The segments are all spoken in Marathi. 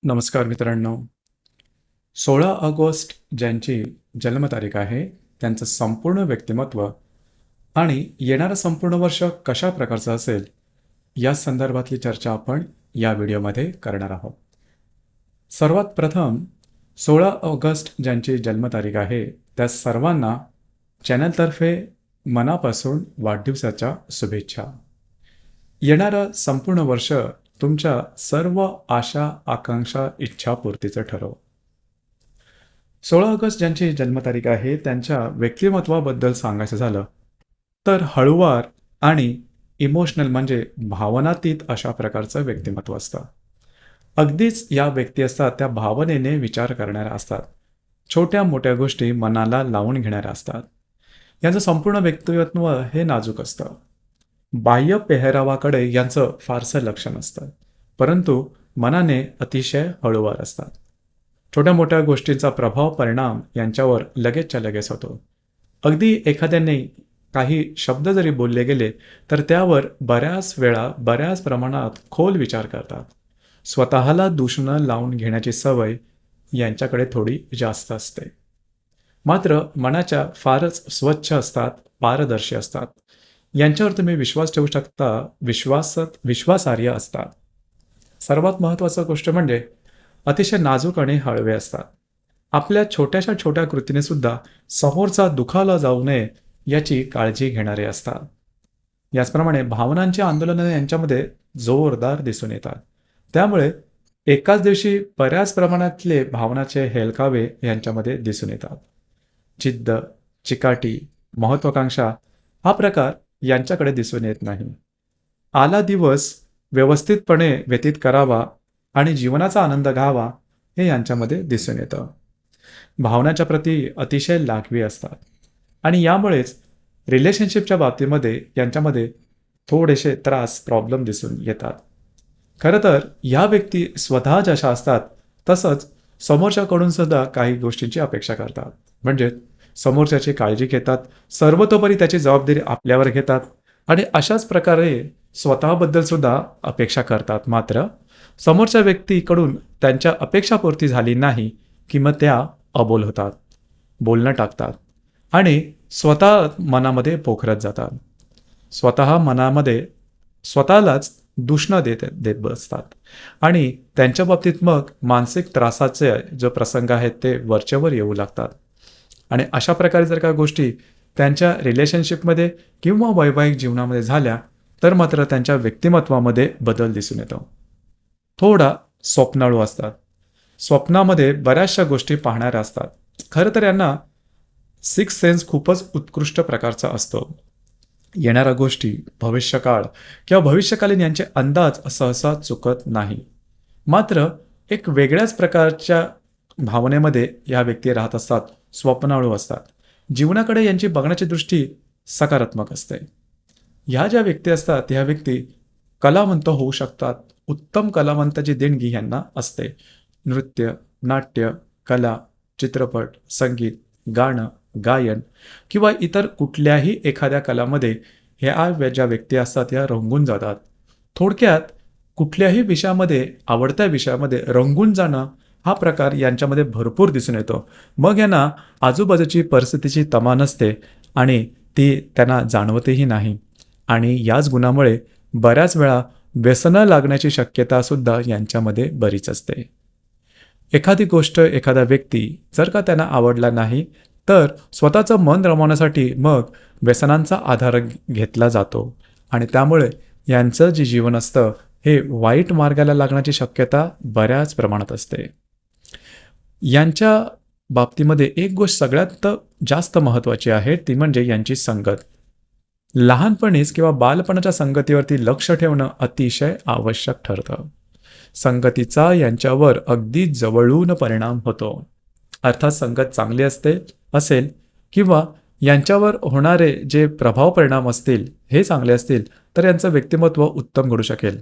नमस्कार मित्रांनो. 16 ऑगस्ट ज्यांची जन्मतारीख आहे त्यांचं संपूर्ण व्यक्तिमत्व आणि येणारं संपूर्ण वर्ष कशा प्रकारचं असेल या संदर्भातली चर्चा आपण या व्हिडिओमध्ये करणार आहोत. सर्वात प्रथम 16 ऑगस्ट ज्यांची जन्मतारीख आहे त्या सर्वांना चॅनलतर्फे मनापासून वाढदिवसाच्या शुभेच्छा. येणारं संपूर्ण वर्ष तुमच्या सर्व आशा आकांक्षा इच्छापूर्तीचं ठरो. 16 ऑगस्ट ज्यांची जन्मतारीख आहे त्यांच्या व्यक्तिमत्वाबद्दल सांगायचं झालं तर हळुवार आणि इमोशनल म्हणजे भावनातीत अशा प्रकारचं व्यक्तिमत्व असतं. अगदीच या व्यक्ती असतात त्या भावनेने विचार करणाऱ्या असतात. छोट्या मोठ्या गोष्टी मनाला लावून घेणाऱ्या असतात. यांचं संपूर्ण व्यक्तिमत्व हे नाजूक असतं. बाह्य पेहरावाकडे यांचं फारसं लक्ष नसतं, परंतु मनाने अतिशय हळुवार असतात. छोट्या मोठ्या गोष्टींचा परिणाम यांच्यावर लगेचच्या लगेच होतो. अगदी एखाद्याने काही शब्द जरी बोलले गेले तर त्यावर बऱ्याच वेळा बऱ्याच प्रमाणात खोल विचार करतात. स्वतःला दूषणं लावून घेण्याची सवय यांच्याकडे थोडी जास्त असते. मात्र मनाच्या फारच स्वच्छ असतात, पारदर्शी असतात. यांच्यावर तुम्ही विश्वास ठेवू शकता, विश्वासार्ह असतात. सर्वात महत्त्वाचं गोष्ट म्हणजे अतिशय नाजूक आणि हळवे असतात. आपल्या छोट्याशा छोट्या कृतीने सुद्धा समोरचा दुखावला जाऊ नये याची काळजी घेणारे असतात. याचप्रमाणे भावनांची आंदोलनं यांच्यामध्ये जोरदार दिसून येतात. त्यामुळे एकाच दिवशी बऱ्याच प्रमाणातले भावनाचे हेलकावे यांच्यामध्ये दिसून येतात. जिद्द, चिकाटी, महत्वाकांक्षा हा प्रकार यांच्याकडे दिसून येत नाही. आला दिवस व्यवस्थितपणे व्यतीत करावा आणि जीवनाचा आनंद घ्यावा हे यांच्यामध्ये दिसून येतं. भावनाच्या प्रती अतिशय लागवी असतात आणि यामुळेच रिलेशनशिपच्या बाबतीमध्ये यांच्यामध्ये थोडेसे प्रॉब्लेम दिसून येतात. खरं तर या व्यक्ती स्वतः जशा असतात तसंच समोरच्याकडून सुद्धा काही गोष्टींची अपेक्षा करतात. म्हणजे समोरच्याची काळजी घेतात, सर्वतोपरी त्याची जबाबदारी आपल्यावर घेतात आणि अशाच प्रकारे स्वतःबद्दल सुद्धा अपेक्षा करतात. मात्र समोरच्या व्यक्तीकडून त्यांच्या अपेक्षापूर्ती झाली नाही की मग त्या अबोल होतात, बोलणं टाकतात आणि स्वतः मनामध्ये पोखरत जातात. स्वतः मनामध्ये स्वतःलाच दूषणं देत बसतात आणि त्यांच्या बाबतीत मग मानसिक त्रासाचे जो प्रसंग आहेत ते वरचेवर येऊ लागतात. आणि अशा प्रकारे जर का गोष्टी त्यांच्या रिलेशनशिपमध्ये किंवा वैवाहिक जीवनामध्ये झाल्या तर मात्र त्यांच्या व्यक्तिमत्वामध्ये बदल दिसून येतो. थोडा स्वप्नाळू असतात. स्वप्नामध्ये बऱ्याचशा गोष्टी पाहणाऱ्या असतात. खरं तर यांना सिक्स सेन्स खूपच उत्कृष्ट प्रकारचा असतो. येणाऱ्या गोष्टी, भविष्यकाळ किंवा भविष्यकालीन यांचे अंदाज सहसा चुकत नाही. मात्र एक वेगळ्याच प्रकारच्या भावनेमध्ये या व्यक्ती राहत असतात, स्वप्नाळू असतात. जीवनाकडे यांची बघण्याची दृष्टी सकारात्मक असते. ह्या ज्या व्यक्ती असतात ह्या व्यक्ती कलावंत होऊ शकतात. उत्तम कलावंताची देणगी यांना असते. नृत्य, नाट्य, कला, चित्रपट, संगीत, गाणं, गायन किंवा इतर कुठल्याही एखाद्या कलामध्ये ह्या ज्या व्यक्ती असतात या रंगून जातात. थोडक्यात कुठल्याही विषयामध्ये, आवडत्या विषयामध्ये रंगून जाणं हा प्रकार यांच्यामध्ये भरपूर दिसून येतो. मग यांना आजूबाजूची परिस्थितीची तमा नसते आणि ती त्यांना जाणवतही नाही. आणि याच गुणामुळे बऱ्याच वेळा व्यसनं लागण्याची शक्यता सुद्धा यांच्यामध्ये बरीच असते. एखादी गोष्ट, एखादा व्यक्ती जर का त्यांना आवडला नाही तर स्वतःचं मन रमवण्यासाठी मग व्यसनांचा आधार घेतला जातो आणि त्यामुळे यांचं जे जीवन असतं हे वाईट मार्गाला लागण्याची शक्यता बऱ्याच प्रमाणात असते. यांच्या बाबतीमध्ये एक गोष्ट सगळ्यात जास्त महत्त्वाची आहे ती म्हणजे यांची संगत. लहानपणीच किंवा बालपणाच्या संगतीवरती लक्ष ठेवणं अतिशय आवश्यक ठरतं. संगतीचा यांच्यावर अगदी जवळून परिणाम होतो. अर्थात संगत चांगली असेल किंवा यांच्यावर होणारे जे परिणाम असतील हे चांगले असतील तर यांचं व्यक्तिमत्व उत्तम घडू शकेल.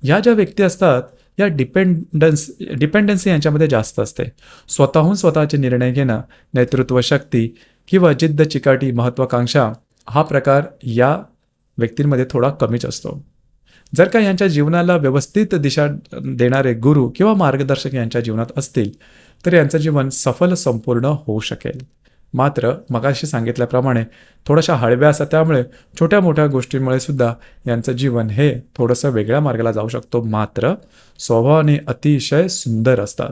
ह्या ज्या व्यक्ती असतात या डिपेंडन्सी यांच्यामध्ये जास्त असते. स्वतःहून स्वतःचे निर्णय घेणं, नेतृत्व शक्ती किंवा जिद्द, चिकाटी, महत्वाकांक्षा हा प्रकार या व्यक्तींमध्ये थोडा कमीच असतो. जर का यांच्या जीवनाला व्यवस्थित दिशा देणारे गुरु किंवा मार्गदर्शक यांच्या जीवनात असतील तर यांचं जीवन सफल संपूर्ण होऊ शकेल. मात्र मगाशी सांगितल्याप्रमाणे थोड्याशा हळव्या असतात, त्यामुळे छोट्या मोठ्या गोष्टींमुळे सुद्धा यांचं जीवन हे थोडंसं वेगळ्या मार्गाला जाऊ शकतो. मात्र स्वभावाने अतिशय सुंदर असतात,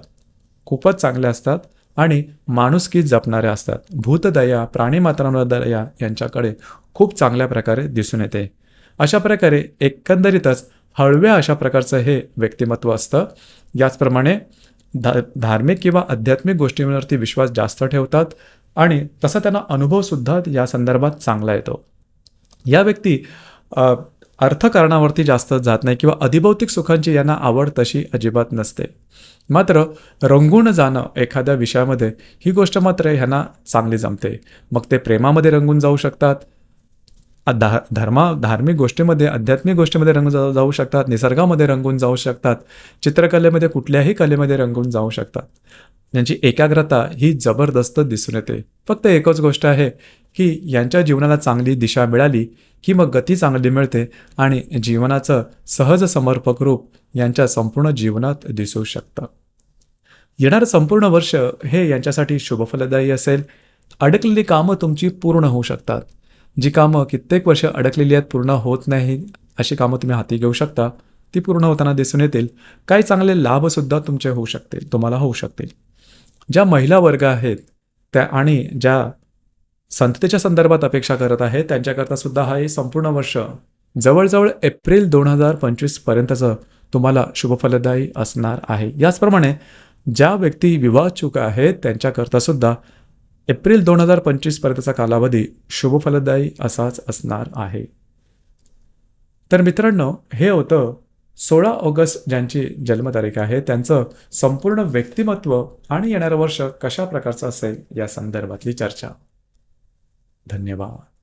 खूपच चांगले असतात आणि माणुसकी जपणारे असतात. भूतदया, प्राणीमात्रांवर दया यांच्याकडे खूप चांगल्या प्रकारे दिसून येते. अशा प्रकारे एकंदरीतच हळव्या अशा प्रकारचं हे व्यक्तिमत्व असतं. याचप्रमाणे धार्मिक किंवा आध्यात्मिक गोष्टींवरती विश्वास जास्त ठेवतात आणि तसा त्यांना अनुभवसुद्धा या संदर्भात चांगला येतो. या व्यक्ती अर्थकारणावरती जास्त जात नाही किंवा अधिभौतिक सुखांची यांना आवड तशी अजिबात नसते. मात्र रंगून जाणं एखाद्या विषयामध्ये ही गोष्ट मात्र ह्यांना चांगली जमते. मग ते प्रेमामध्ये रंगून जाऊ शकतात, धार्मिक गोष्टीमध्ये, आध्यात्मिक गोष्टीमध्ये जाऊ शकतात, निसर्गामध्ये रंगून जाऊ शकतात, चित्रकलेमध्ये, कुठल्याही कलेमध्ये रंगून जाऊ शकतात. यांची एकाग्रता ही जबरदस्त दिसून येते. फक्त एकच गोष्ट आहे की यांच्या जीवनाला चांगली दिशा मिळाली की मग गती चांगली मिळते आणि जीवनाचं सहज समर्पक रूप यांच्या संपूर्ण जीवनात दिसू शकतं. येणारं संपूर्ण वर्ष हे यांच्यासाठी शुभफलदायी असेल. अडकलेली कामं तुमची पूर्ण होऊ शकतात. जी कामं कित्येक वर्ष अडकलेली आहेत, पूर्ण होत नाही, अशी कामं तुम्ही हाती घेऊ शकता. ती पूर्ण होताना दिसून येतील. काही चांगले लाभसुद्धा तुमचे होऊ शकतील, तुम्हाला होऊ शकतील. ज्या महिला वर्ग आहेत त्या आणि ज्या संततेच्या संदर्भात अपेक्षा करत आहेत त्यांच्याकरता सुद्धा हा हे संपूर्ण वर्ष जवळजवळ एप्रिल 2025 पर्यंतचं तुम्हाला शुभफलदायी असणार आहे. याचप्रमाणे ज्या व्यक्ती विवाहचूक आहेत त्यांच्याकरता सुद्धा एप्रिल 2025 पर्यंतचा कालावधी शुभफलदायी असाच असणार आहे. तर मित्रांनो, हे होतं 16 ऑगस्ट ज्यांची जन्मतारीख आहे त्यांचं संपूर्ण व्यक्तिमत्व आणि येणारं वर्ष कशा प्रकारचं असेल या संदर्भातली चर्चा. धन्यवाद.